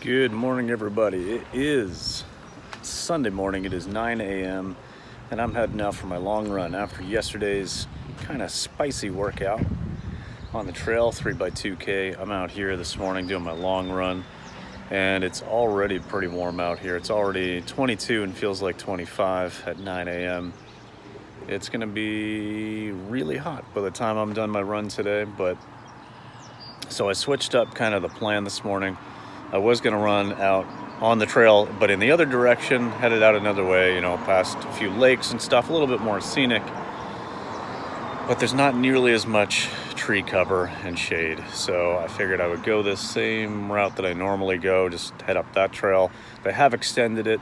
Good morning, everybody. It is Sunday morning. It is 9 a.m. and I'm heading out for my long run after yesterday's kind of spicy workout on the trail, 3x2K. I'm out here this morning doing my long run, and it's already pretty warm out here. It's already 22 and feels like 25 at 9 a.m. It's gonna be really hot by the time I'm done my run today, so I switched up kind of the plan this morning. I was gonna run out on the trail, but in the other direction, headed out another way, past a few lakes and stuff, a little bit more scenic, but there's not nearly as much tree cover and shade. So I figured I would go this same route that I normally go, just head up that trail. They have extended it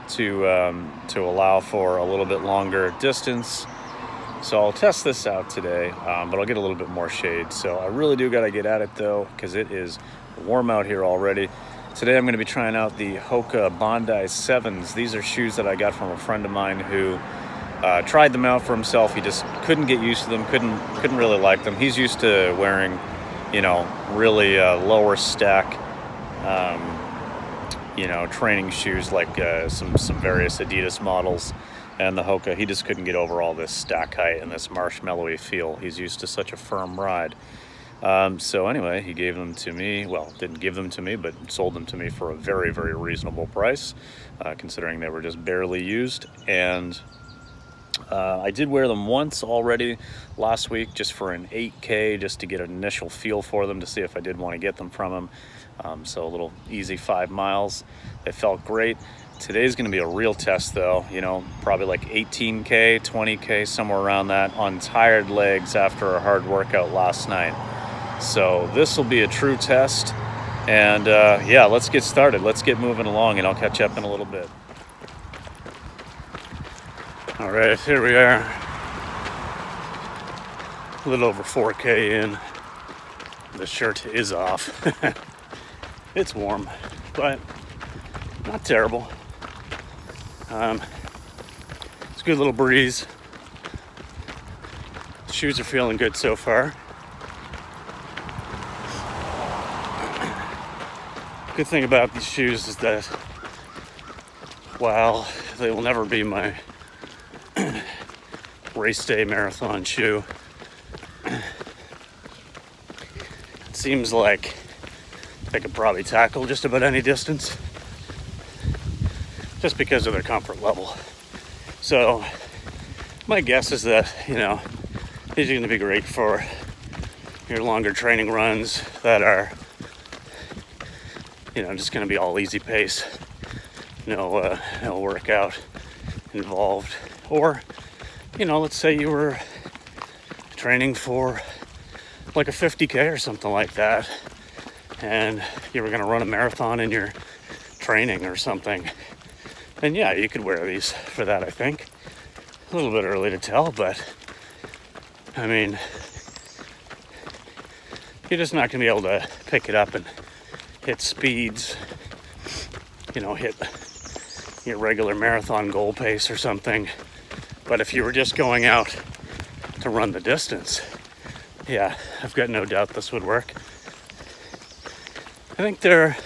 to allow for a little bit longer distance. So I'll test this out today, but I'll get a little bit more shade. So I really do gotta get at it though, because it is warm out here already. Today I'm gonna be trying out the Hoka Bondi 7s. These are shoes that I got from a friend of mine who tried them out for himself. He just couldn't get used to them, couldn't really like them. He's used to wearing, really lower stack, training shoes like some various Adidas models. And the Hoka, he just couldn't get over all this stack height and this marshmallowy feel. He's used to such a firm ride. So anyway, he gave them to me. Well, didn't give them to me, but sold them to me for a very, very reasonable price, considering they were just barely used. And I did wear them once already last week, just for an 8K, just to get an initial feel for them, to see if I did want to get them from him. So a little easy 5 miles. They felt great. Today's going to be a real test though, probably like 18K, 20K, somewhere around that, on tired legs after a hard workout last night. So this will be a true test, and yeah, let's get started. Let's get moving along, and I'll catch up in a little bit. All right, here we are, a little over 4K in. The shirt is off. It's warm, but not terrible. It's a good little breeze. Shoes are feeling good so far. Good thing about these shoes is that while they will never be my race day marathon shoe, it seems like they could probably tackle just about any distance, just because of their comfort level. So my guess is that, these are going to be great for your longer training runs that are, just going to be all easy pace, no workout involved. Or, let's say you were training for like a 50K or something like that, and you were going to run a marathon in your training or something. And yeah, you could wear these for that, I think. A little bit early to tell, but I mean, you're just not going to be able to pick it up and hit speeds, hit your regular marathon goal pace or something. But if you were just going out to run the distance, yeah, I've got no doubt this would work. I think they're,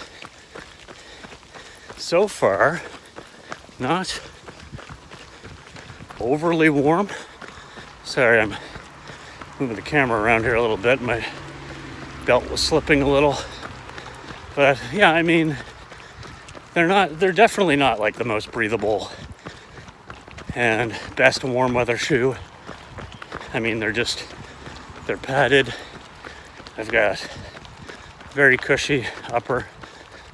so far, not overly warm. Sorry, I'm moving the camera around here a little bit. My belt was slipping a little. But yeah, I mean, they're definitely not like the most breathable and best warm weather shoe. I mean, they're padded. I've got very cushy upper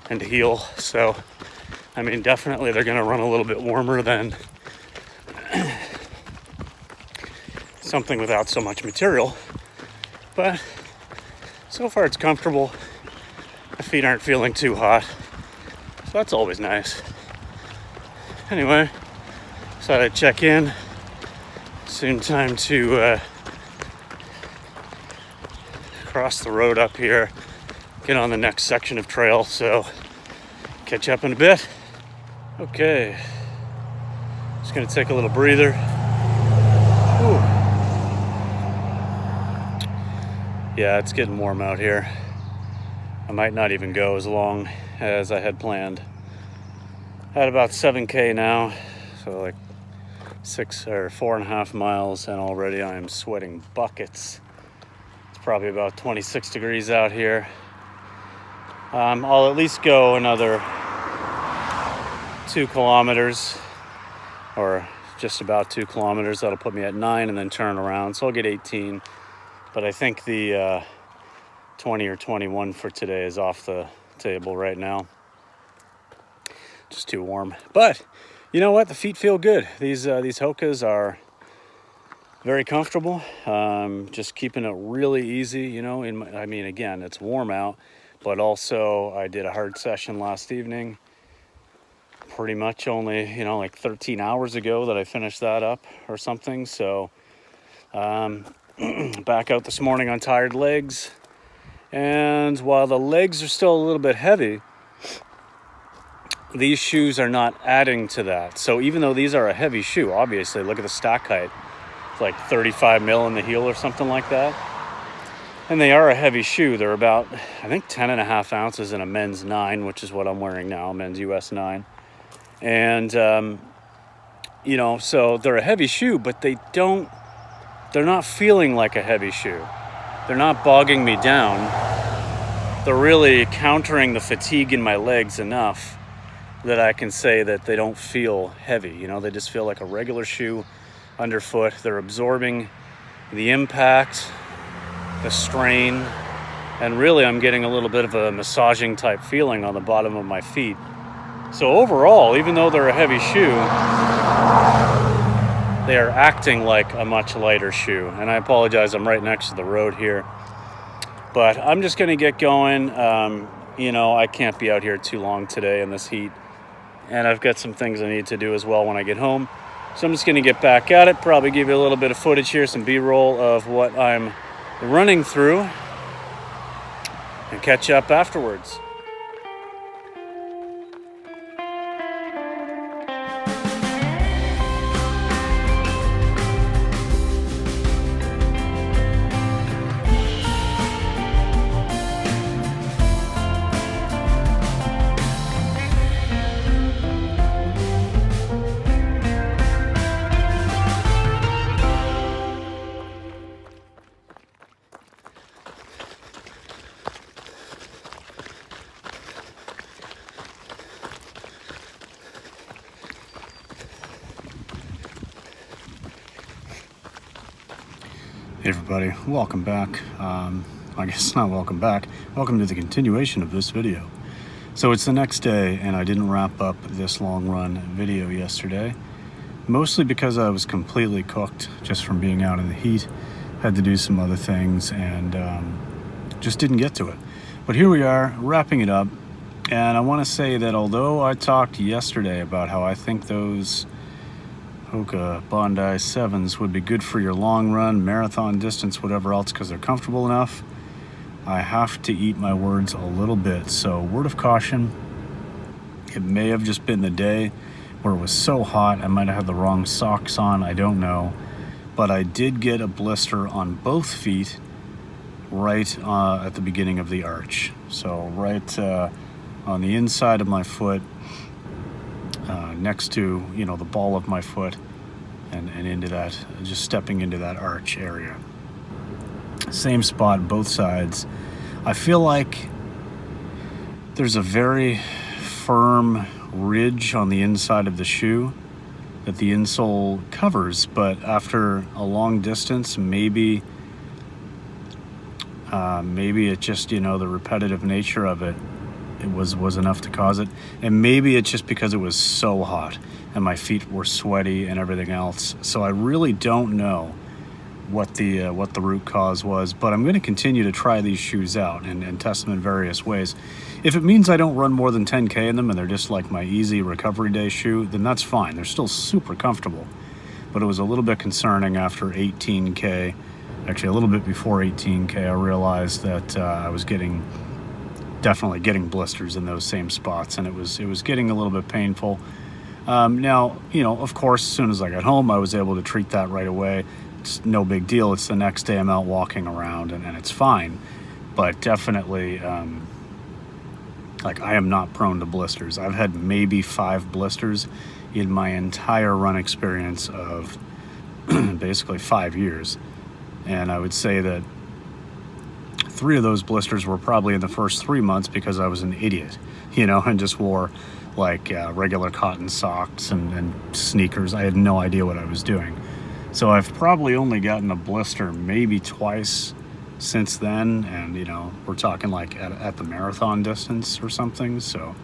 and heel. So, I mean, definitely they're going to run a little bit warmer than something without so much material. But so far it's comfortable. My feet aren't feeling too hot, so that's always nice. Anyway, decided I'd check in. Soon time to cross the road up here, get on the next section of trail, so catch up in a bit. Okay, just gonna take a little breather. Whew. Yeah, it's getting warm out here. I might not even go as long as I had planned. At about 7K now, so like 4.5 miles, and already I am sweating buckets. It's probably about 26 degrees out here. I'll at least go another 2 kilometers, or just about 2 kilometers. That'll put me at 9 and then turn around, so I'll get 18. But I think the 20 or 21 for today is off the table right now. Just too warm. But you know what? The feet feel good. These Hokas are very comfortable. Just keeping it really easy, you know. I mean, again, it's warm out, but also I did a hard session last evening. Pretty much only, you know, like 13 hours ago that I finished that up or something. So back out this morning on tired legs. And while the legs are still a little bit heavy, these shoes are not adding to that. So even though these are a heavy shoe, obviously, look at the stack height. It's like 35 mil in the heel or something like that. And they are a heavy shoe. They're about, I think, 10.5 ounces in a men's 9, which is what I'm wearing now, men's US 9. And, you know, so they're a heavy shoe, but they're not feeling like a heavy shoe. They're not bogging me down. They're really countering the fatigue in my legs enough that I can say that they don't feel heavy. You know, they just feel like a regular shoe underfoot. They're absorbing the impact, the strain, and really I'm getting a little bit of a massaging type feeling on the bottom of my feet. So overall, even though they're a heavy shoe, they are acting like a much lighter shoe. And I apologize, I'm right next to the road here. But I'm just gonna get going. You know, I can't be out here too long today in this heat. And I've got some things I need to do as well when I get home. So I'm just gonna get back at it, probably give you a little bit of footage here, some B-roll of what I'm running through, and catch up afterwards. Hey everybody, welcome back. I guess not welcome back. Welcome to the continuation of this video. So it's the next day and I didn't wrap up this long run video yesterday. Mostly because I was completely cooked just from being out in the heat. Had to do some other things and just didn't get to it. But here we are, wrapping it up. And I want to say that although I talked yesterday about how I think those Hoka Bondi 7s would be good for your long run, marathon distance, whatever else, because they're comfortable enough, I have to eat my words a little bit. So word of caution, it may have just been the day where it was so hot I might have had the wrong socks on, I don't know. But I did get a blister on both feet right at the beginning of the arch. So right on the inside of my foot, next to, you know, the ball of my foot, and into that, just stepping into that arch area. Same spot, both sides. I feel like there's a very firm ridge on the inside of the shoe that the insole covers, but after a long distance, maybe it just, you know, the repetitive nature of it was enough to cause it. And maybe it's just because it was so hot and my feet were sweaty and everything else. So I really don't know what the root cause was, but I'm going to continue to try these shoes out and test them in various ways. If it means I don't run more than 10K in them and they're just like my easy recovery day shoe, then that's fine. They're still super comfortable. But it was a little bit concerning after 18K, actually a little bit before 18K, I realized that I was definitely getting blisters in those same spots, and it was getting a little bit painful. Now, you know, of course, as soon as I got home, I was able to treat that right away. It's no big deal. It's the next day I'm out walking around, and it's fine. But definitely, Like, I am not prone to blisters. I've had maybe 5 blisters in my entire run experience of basically 5 years. And I would say that 3 of those blisters were probably in the first 3 months because I was an idiot, you know, and just wore like regular cotton socks and sneakers. I had no idea what I was doing. So I've probably only gotten a blister maybe twice since then, and you know, we're talking like at the marathon distance or something. So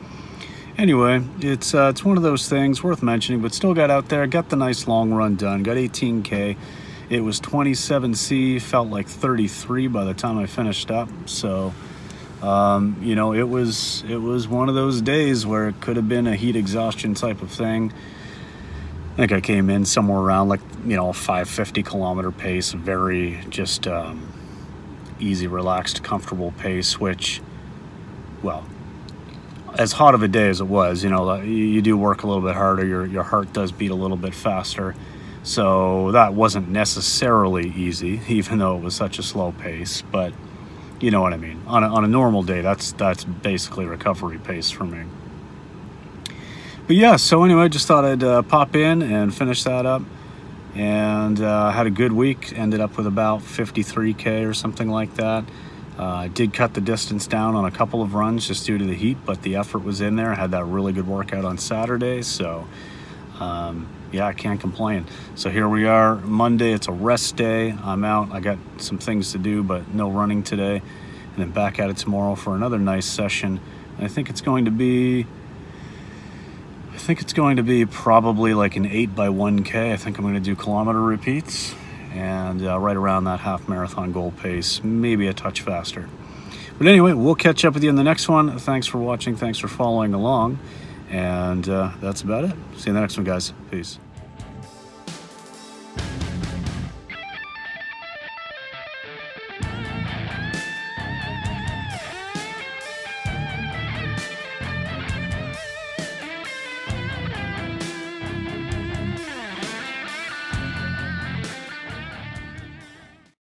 anyway, it's one of those things worth mentioning, but still got out there, got the nice long run done, got 18K. It was 27C, felt like 33 by the time I finished up. So you know, it was one of those days where it could have been a heat exhaustion type of thing. I think I came in somewhere around like, you know, a 550 kilometer pace, very just easy, relaxed, comfortable pace, which, well, as hot of a day as it was, you know, you do work a little bit harder, your heart does beat a little bit faster, so that wasn't necessarily easy, even though it was such a slow pace. But you know what I mean. On a normal day, that's basically recovery pace for me. But yeah, so anyway, just thought I'd pop in and finish that up. And had a good week. Ended up with about 53K or something like that. I did cut the distance down on a couple of runs just due to the heat, but the effort was in there. I had that really good workout on Saturday, so yeah, I can't complain. So here we are, Monday. It's a rest day. I'm out. I got some things to do, but no running today. And then back at it tomorrow for another nice session. And I think it's going to be probably like an 8x1K. I think I'm going to do kilometer repeats and right around that half marathon goal pace, maybe a touch faster. But anyway, we'll catch up with you in the next one. Thanks for watching. Thanks for following along. And that's about it. See you in the next one, guys. Peace.